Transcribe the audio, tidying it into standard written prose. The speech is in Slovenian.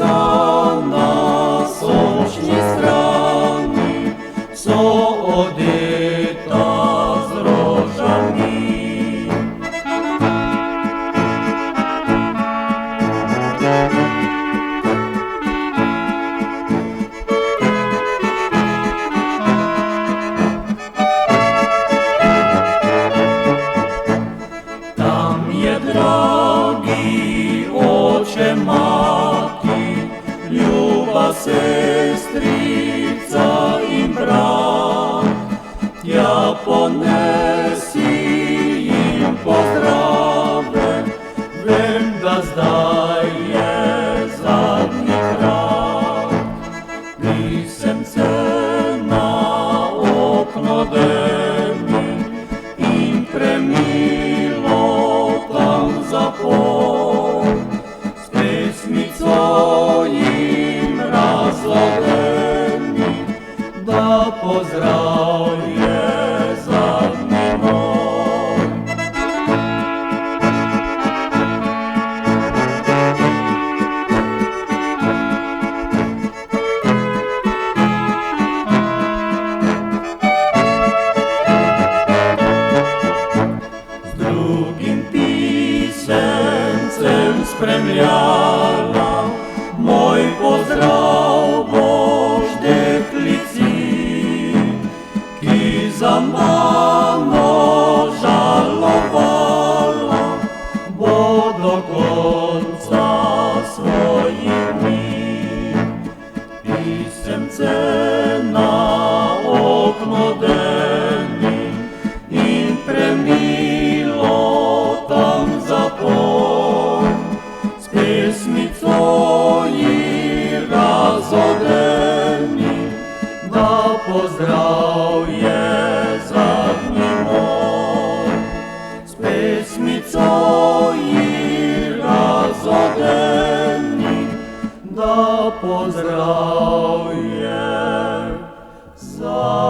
Ісуса на сонячній страні, соодита з рожами. Там є дорогі Отче, Мати, люба сестриця і брат, я понесі їм поздраве, вим да здає задній крат. Пісенце на окно дені, їм премило там запор, з письмицою разладені, да поздравє задній мой. Drugim pisemcem spremljala moj pozdrav boždeklici, ki za mano žalovala bo do konca svojih dni. Pisemce na okno deni in premilo tam zapor, s pesmicoj razodeni, da pozdravje zadnji moj. S pesmicoj razodeni, da pozdravje zadnji moj.